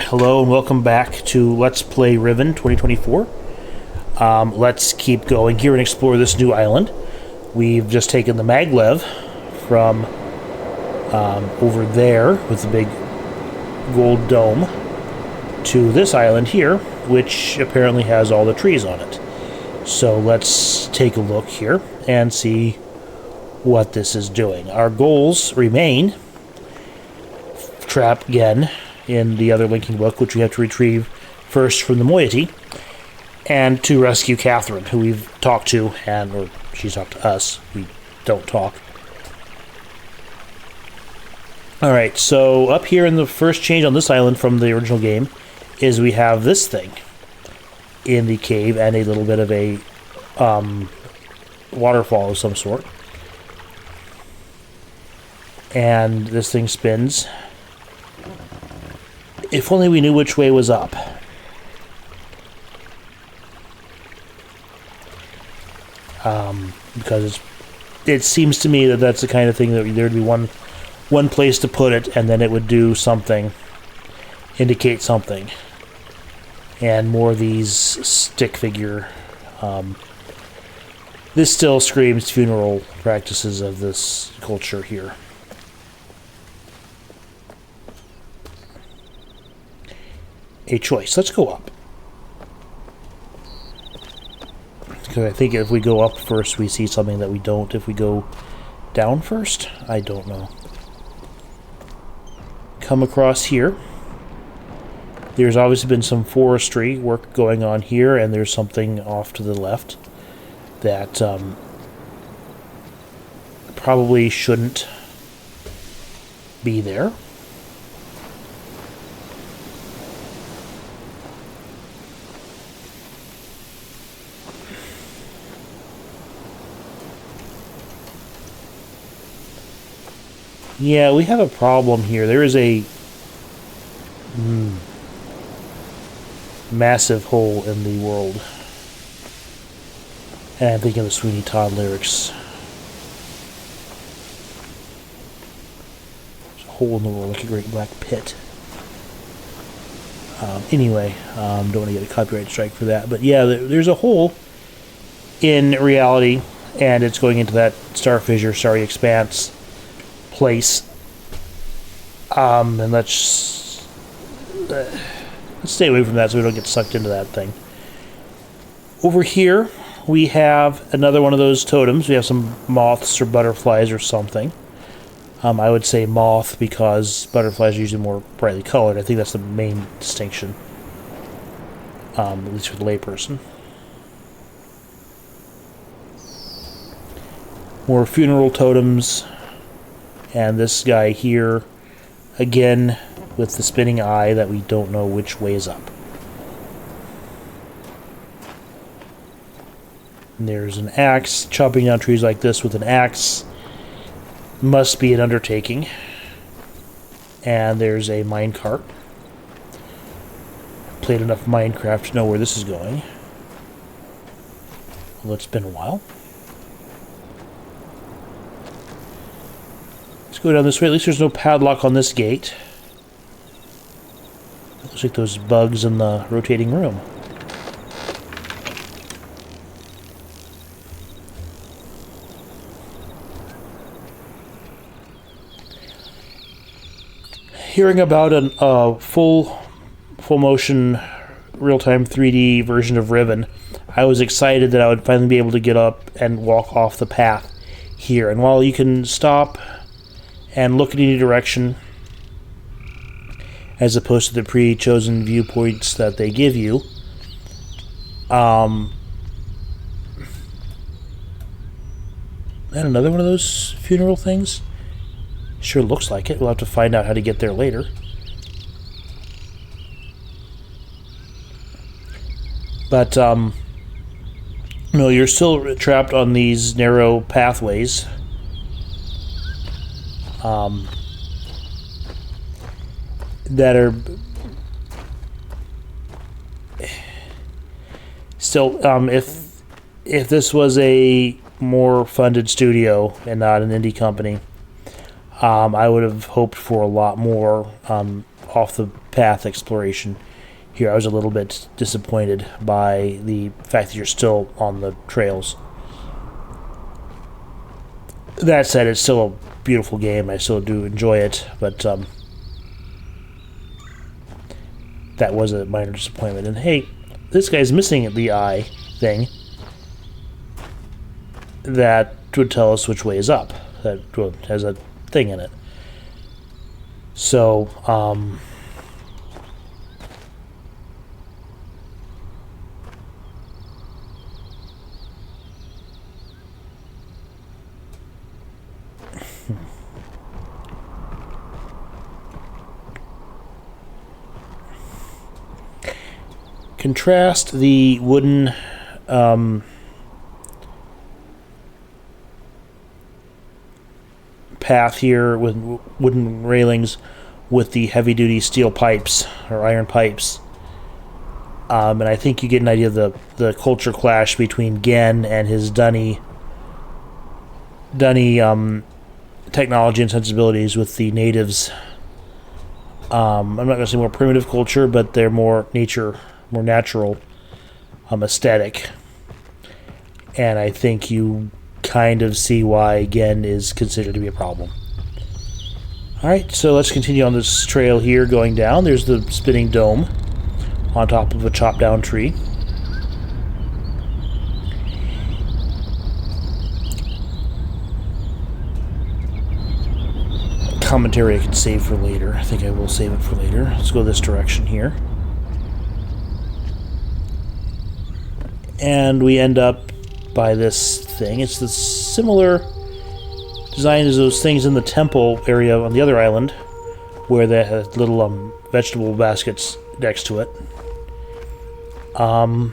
hello and welcome back to Let's Play Riven 2024. Let's keep going here and explore this new island. We've just taken the maglev from over there with the big gold dome to this island here, which apparently has all the trees on it. So let's take a look here and see what this is doing. Our goals remain: trap Gehn in the other linking book, which we have to retrieve first from the moiety, and to rescue Catherine, who we've talked to, or she's talked to us. We don't talk. Alright, so up here in the first change on this island from the original game is we have this thing in the cave and a little bit of a waterfall of some sort. And this thing spins. If only we knew which way was up. Because it seems to me that that's the kind of thing that there'd be one place to put it, and then it would do something, indicate something. And more of these stick figure. This still screams funeral practices of this culture here. A choice. Let's go up. Because I think if we go up first, we see something that we don't if we go down first. I don't know. Come across here. There's obviously been some forestry work going on here, and there's something off to the left that probably shouldn't be there. Yeah, we have a problem here. There is a massive hole in the world. And I'm thinking of the Sweeney Todd lyrics. There's a hole in the world, like a great black pit. Anyway, don't want to get a copyright strike for that. But yeah, there's a hole in reality, and it's going into that star fissure, starry expanse place. And let's stay away from that so we don't get sucked into that thing. Over here we have another one of those totems. We have some moths or butterflies or something. I would say moth because butterflies are usually more brightly colored. I think that's the main distinction, at least for the layperson. More funeral totems. And this guy here, again, with the spinning eye that we don't know which way is up. And there's an axe. Chopping down trees like this with an axe must be an undertaking. And there's a minecart. Played enough Minecraft to know where this is going. Well, it's been a while. Let's go down this way. At least there's no padlock on this gate. Looks like those bugs in the rotating room. Hearing about a full motion real-time 3D version of Riven, I was excited that I would finally be able to get up and walk off the path here. And while you can stop and look in any direction, as opposed to the pre-chosen viewpoints that they give you. And another one of those funeral things? Sure looks like it. We'll have to find out how to get there later. But, no, you're still trapped on these narrow pathways. That are still, if this was a more funded studio and not an indie company, I would have hoped for a lot more off the path exploration here. I was a little bit disappointed by the fact that you're still on the trails. That said, it's still a beautiful game. I still do enjoy it, but that was a minor disappointment. And hey, this guy's missing the eye thing that would tell us which way is up. That has a thing in it. So, contrast the wooden path here with wooden railings with the heavy-duty steel pipes or iron pipes, and I think you get an idea of the culture clash between Gehn and his Dunny technology and sensibilities with the natives. I'm not going to say more primitive culture, but they're more natural aesthetic, and I think you kind of see why Gehn is considered to be a problem. Alright, so let's continue on this trail here going down. There's the spinning dome on top of a chopped down tree. Commentary I can save for later. I think I will save it for later. Let's go this direction here. And we end up by this thing. It's the similar design as those things in the temple area on the other island, where they had little vegetable baskets next to it. And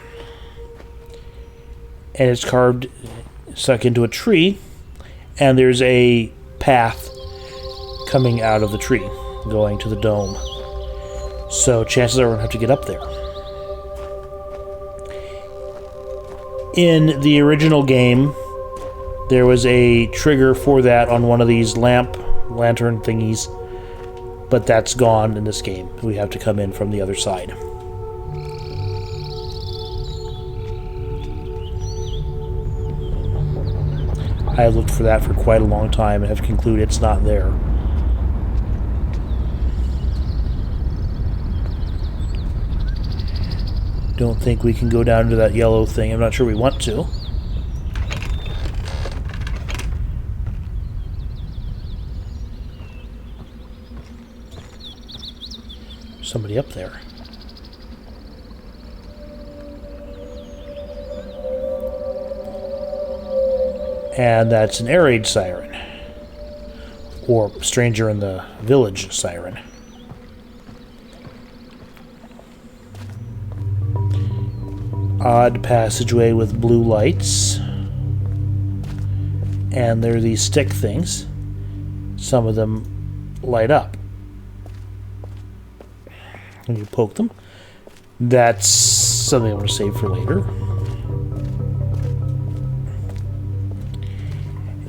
it's carved, stuck into a tree, and there's a path coming out of the tree, going to the dome. So chances are we're going to have to get up there. In the original game, there was a trigger for that on one of these lantern thingies, but that's gone in this game. We have to come in from the other side. I looked for that for quite a long time and have concluded it's not there. Don't think we can go down to that yellow thing. I'm not sure we want to. Somebody up there. And that's an air raid siren. Or stranger in the village siren. Odd passageway with blue lights. And there are these stick things. Some of them light up when you poke them. That's something I'm going to save for later.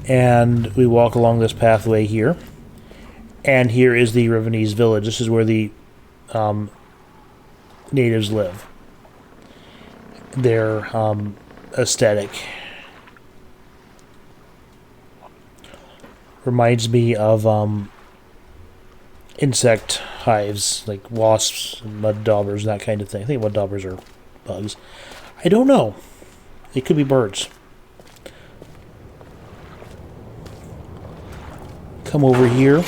And we walk along this pathway here. And here is the Rivenese village. This is where the natives live. Their aesthetic reminds me of insect hives, like wasps, and mud daubers, that kind of thing. I think mud daubers are bugs. I don't know. It could be birds. Come over here.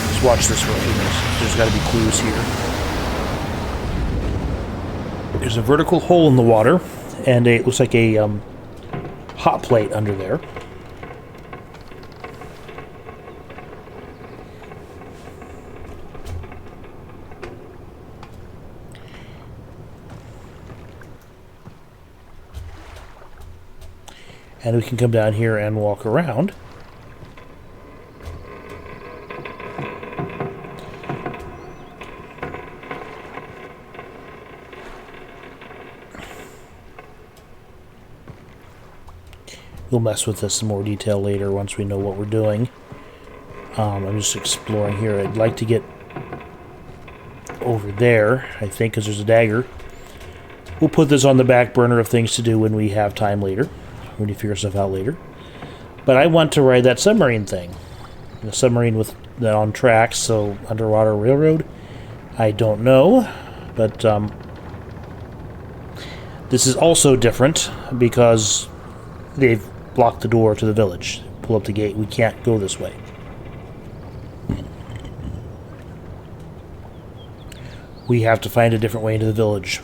Just watch this for a few minutes. There's got to be clues here. There's a vertical hole in the water, and it looks like a hot plate under there. And we can come down here and walk around. We'll mess with this in more detail later once we know what we're doing. I'm just exploring here. I'd like to get over there, I think, because there's a dagger. We'll put this on the back burner of things to do when we have time later, when you figure stuff out later. But I want to ride that submarine thing. The submarine with that on tracks, so underwater railroad. I don't know, but this is also different because they've blocked the door to the village. Pull up the gate. We can't go this way. We have to find a different way into the village.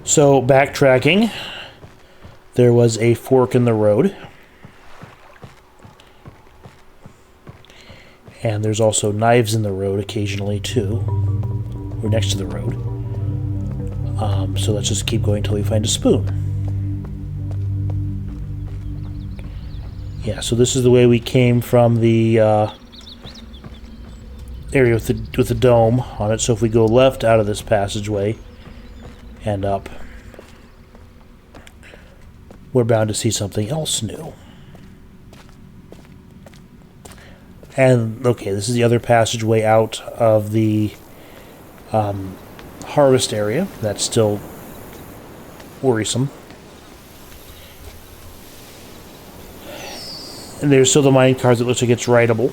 So, backtracking, there was a fork in the road. And there's also knives in the road occasionally, too. Or next to the road. So let's just keep going until we find a spoon. Yeah, so this is the way we came from the area with the dome on it. So if we go left out of this passageway and up, we're bound to see something else new. And, okay, this is the other passageway out of the harvest area. That's still worrisome. And there's still the mine cars that looks like it's rideable.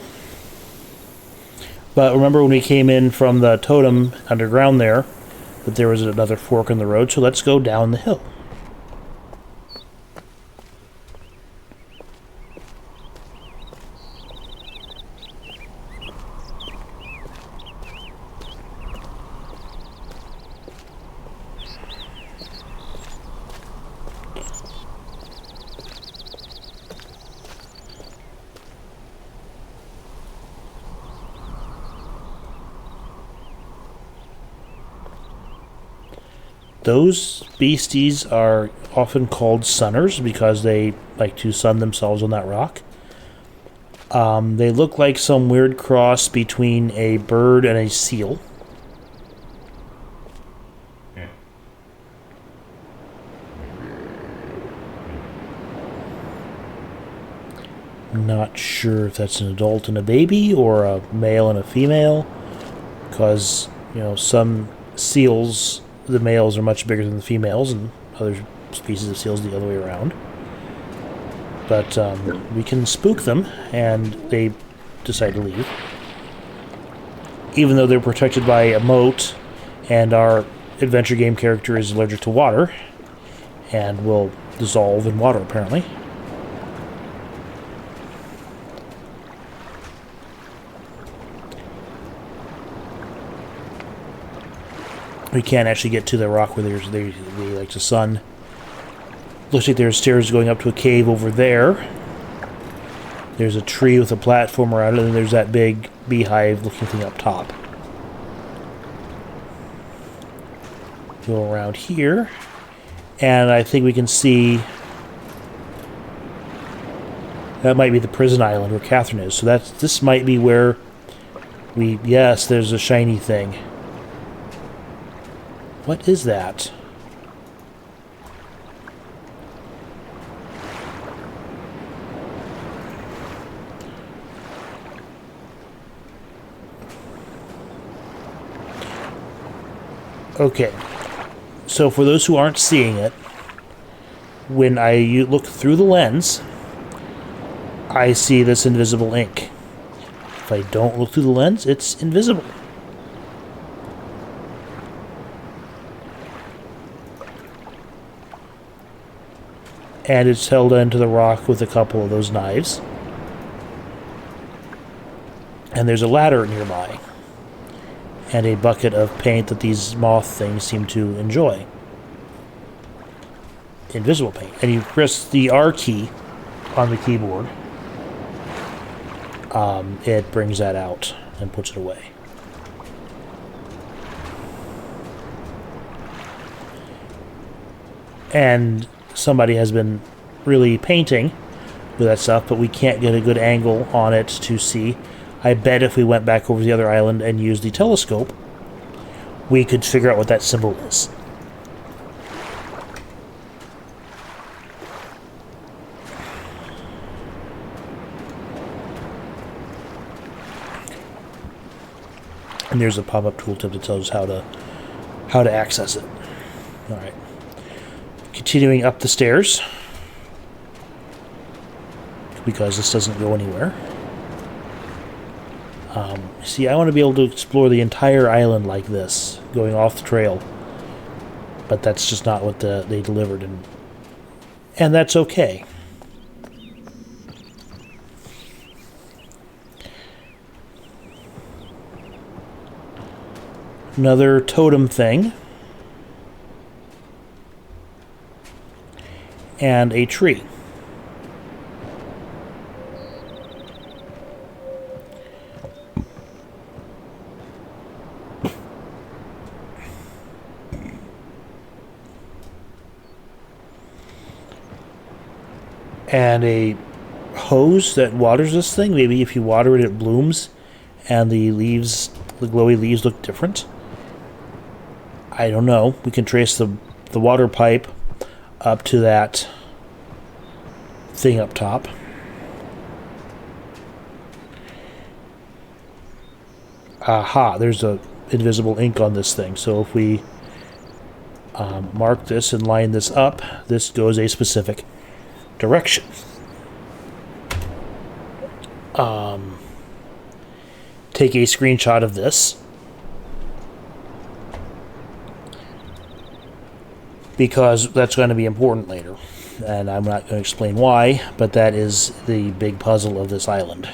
But remember when we came in from the totem underground there, that there was another fork in the road, so let's go down the hill. Those beasties are often called sunners because they like to sun themselves on that rock. They look like some weird cross between a bird and a seal. Not sure if that's an adult and a baby or a male and a female, because, you know, some seals, the males are much bigger than the females, and other species of seals the other way around. But we can spook them, and they decide to leave. Even though they're protected by a moat, and our adventure game character is allergic to water, and will dissolve in water, apparently. We can't actually get to the rock where they like to sun. Looks like there's stairs going up to a cave over there. There's a tree with a platform around it, and there's that big beehive-looking thing up top. Go around here, and I think we can see that might be the prison island where Catherine is. So this might be where we... Yes, there's a shiny thing. What is that? Okay. So for those who aren't seeing it, when I look through the lens, I see this invisible ink. If I don't look through the lens, it's invisible. And it's held into the rock with a couple of those knives. And there's a ladder nearby. And a bucket of paint that these moth things seem to enjoy. Invisible paint. And you press the R key on the keyboard. It brings that out and puts it away. And somebody has been really painting with that stuff, but we can't get a good angle on it to see. I bet if we went back over the other island and used the telescope, we could figure out what that symbol is. And there's a pop-up tooltip that tells us how to access it. All right. Continuing up the stairs, because this doesn't go anywhere. See, I want to be able to explore the entire island like this, going off the trail. But that's just not what they delivered, and that's okay. Another totem thing. And a tree. And a hose that waters this thing. Maybe if you water it, it blooms, and the leaves, the glowy leaves, look different. I don't know. We can trace the water pipe up to that thing up top. Aha, there's a invisible ink on this thing. So if we mark this and line this up, this goes a specific direction. Take a screenshot of this, because that's going to be important later, and I'm not going to explain why, but that is the big puzzle of this island.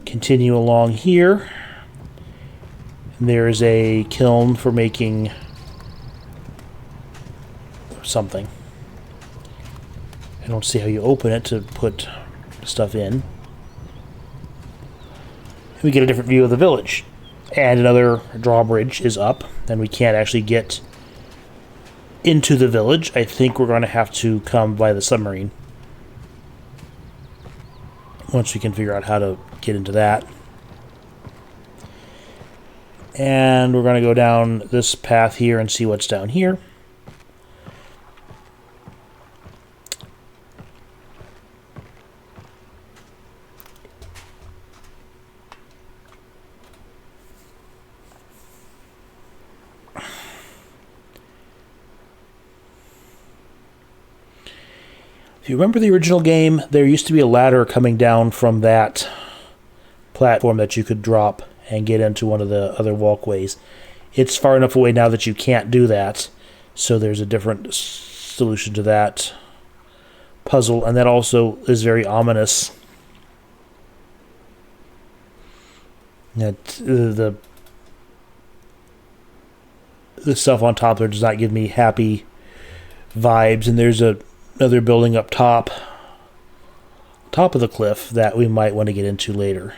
Continue along here. There's a kiln for making something. I don't see how you open it to put stuff in. We get a different view of the village. And another drawbridge is up, and we can't actually get into the village. I think we're going to have to come by the submarine once we can figure out how to get into that. And we're going to go down this path here and see what's down here. If you remember the original game, there used to be a ladder coming down from that platform that you could drop and get into one of the other walkways. It's far enough away now that you can't do that, so there's a different solution to that puzzle, and that also is very ominous. That the stuff on top there does not give me happy vibes, and there's another building up top of the cliff that we might want to get into later.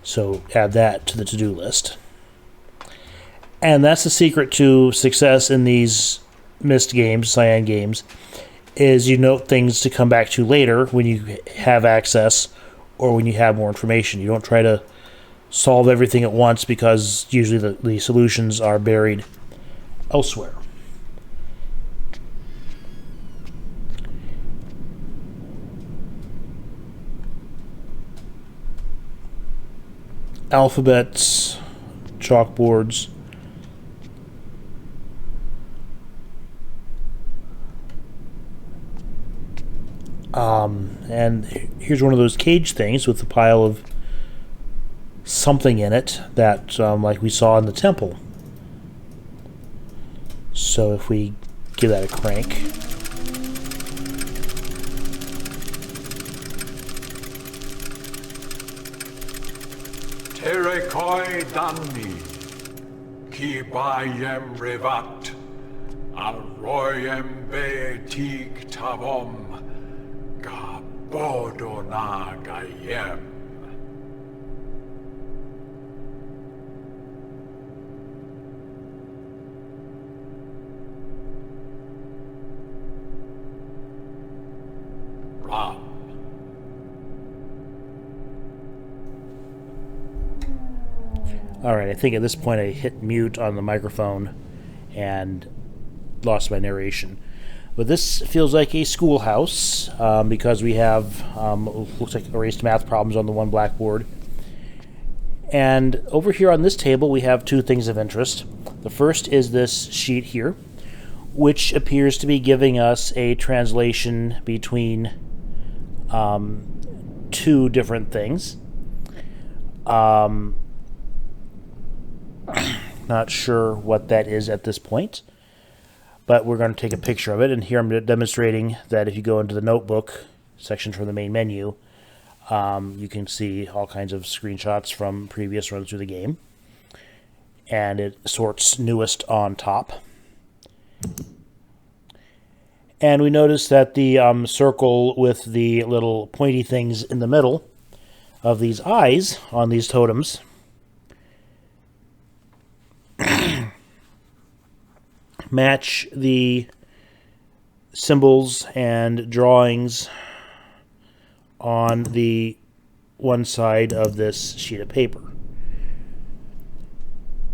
So add that to the to-do list. And that's the secret to success in these Mist games, Cyan games, is you note things to come back to later when you have access or when you have more information. You don't try to solve everything at once, because usually the solutions are buried elsewhere. Alphabets, chalkboards. And here's one of those cage things with a pile of something in it that, like we saw in the temple. So if we give that a crank. Terekoi danni, ki bayem revat, arroyem betik tavom, ga bodona gayem. Ram. Alright, I think at this point I hit mute on the microphone and lost my narration. But this feels like a schoolhouse because we have, looks like erased math problems on the one blackboard. And over here on this table, we have two things of interest. The first is this sheet here, which appears to be giving us a translation between two different things. Not sure what that is at this point, but we're going to take a picture of it. And here I'm demonstrating that if you go into the notebook section from the main menu, you can see all kinds of screenshots from previous runs through the game. And it sorts newest on top. And we notice that the circle with the little pointy things in the middle of these eyes on these totems match the symbols and drawings on the one side of this sheet of paper.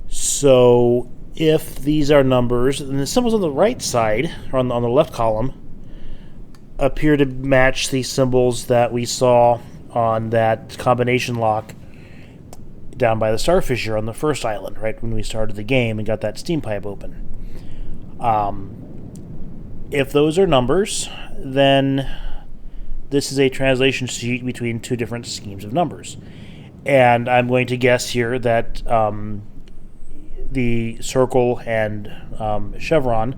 So if these are numbers, and the symbols on the right side, or on the left column, appear to match the symbols that we saw on that combination lock down by the starfisher on the first island, right when we started the game and got that steam pipe open. If those are numbers, then this is a translation sheet between two different schemes of numbers. And I'm going to guess here that the circle and chevron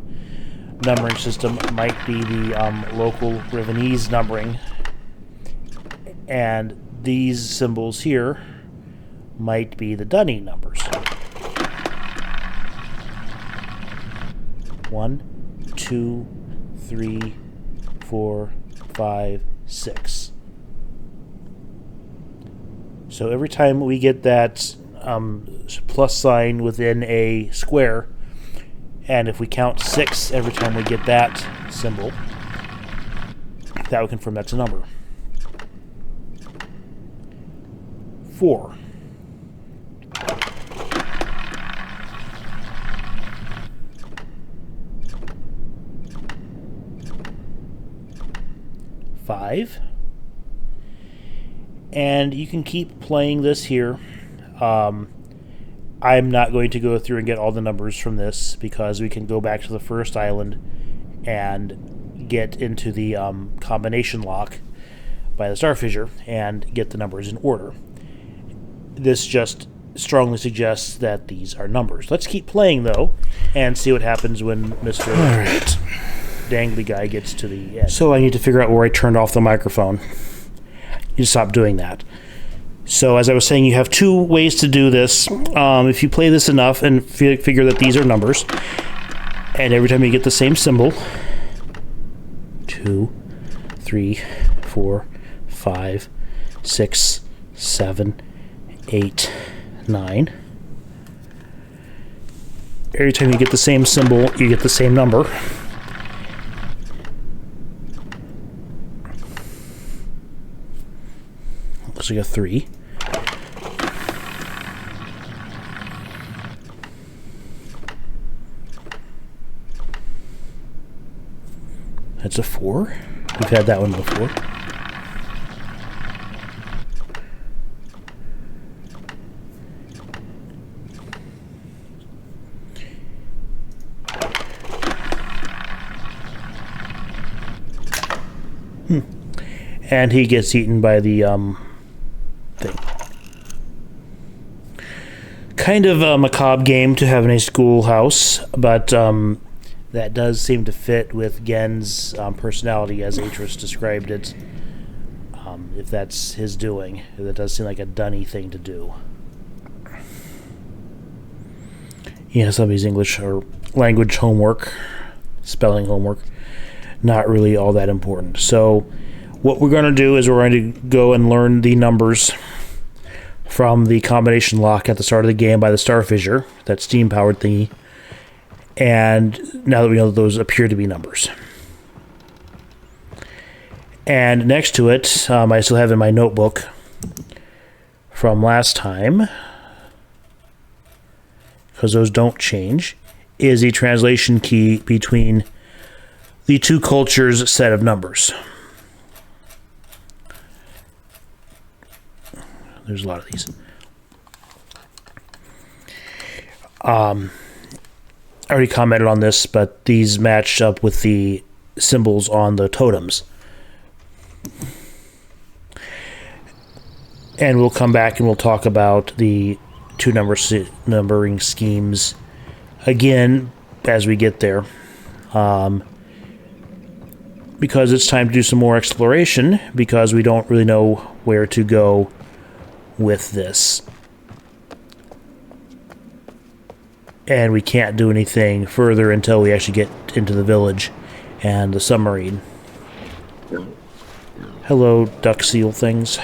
numbering system might be the local Rivenese numbering, and these symbols here might be the Dunny numbers. 1, 2, 3, 4, 5, 6. So every time we get that plus sign within a square, and if we count 6 every time we get that symbol, that would confirm that's a number. 4. 5. And you can keep playing this here. I'm not going to go through and get all the numbers from this because we can go back to the first island and get into the combination lock by the starfisher and get the numbers in order. This just strongly suggests that these are numbers. Let's keep playing, though, and see what happens when Mr. All right. Dangly guy gets to the end. So I need to figure out where I turned off the microphone. You stop doing that. So as I was saying, you have two ways to do this. If you play this enough and figure that these are numbers, and every time you get the same symbol, 2, 3, 4, 5, 6, 7, 8, 9. Every time you get the same symbol, you get the same number. Looks like a 3. That's a 4. We've had that one before. And he gets eaten by the thing. Kind of a macabre game to have in a schoolhouse, but that does seem to fit with Gehn's personality as Atris described it. If that's his doing, that does seem like a dunny thing to do. Yeah, some of his English or language homework, spelling homework, not really all that important. So what we're going to do is we're going to go and learn the numbers from the combination lock at the start of the game by the starfisher, that steam-powered thingy. And now that we know that those appear to be numbers. And next to it, I still have in my notebook from last time, because those don't change, is the translation key between the two cultures set of numbers. There's a lot of these. I already commented on this, but these matched up with the symbols on the totems. And we'll come back and we'll talk about the two numbering schemes again as we get there. Because it's time to do some more exploration, because we don't really know where to go with this. And we can't do anything further until we actually get into the village and the submarine. Hello, duck seal things.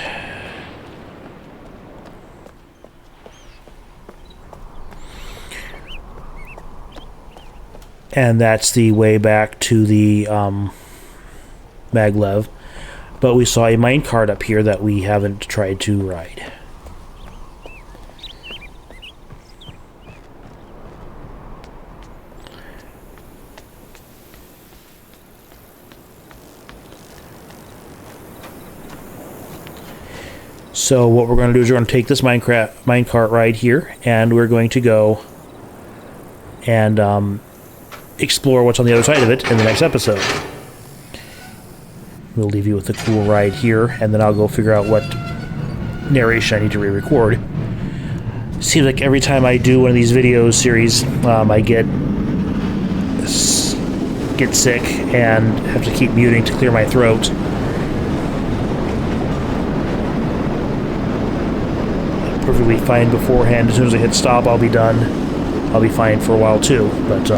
And that's the way back to the maglev. But we saw a minecart up here that we haven't tried to ride. So what we're going to do is we're going to take this minecart ride here, and we're going to go and explore what's on the other side of it in the next episode. We'll leave you with a cool ride here, and then I'll go figure out what narration I need to re-record. Seems like every time I do one of these video series, I get sick and have to keep muting to clear my throat. Perfectly fine beforehand. As soon as I hit stop, I'll be done. I'll be fine for a while too, but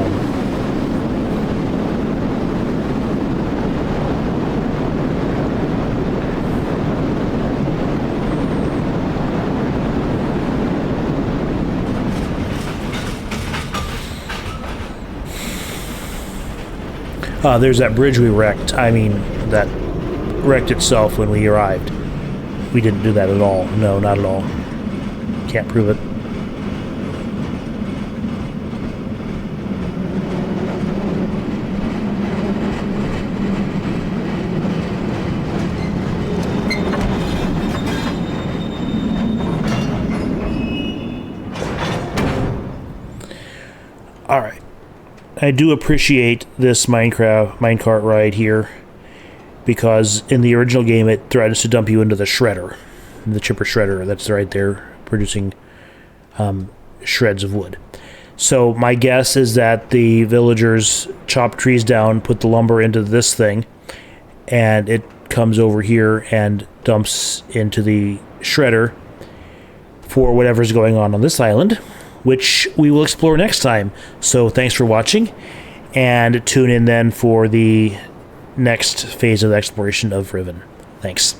there's that bridge we wrecked. I mean, that wrecked itself when we arrived. We didn't do that at all. No, not at all. Can't prove it. All right. I do appreciate this minecart ride here, because in the original game it threatens to dump you into the shredder, the chipper shredder that's right there producing shreds of wood. So my guess is that the villagers chop trees down, put the lumber into this thing, and it comes over here and dumps into the shredder for whatever's going on this island, which we will explore next time. So thanks for watching, and tune in then for the next phase of the exploration of Riven. Thanks.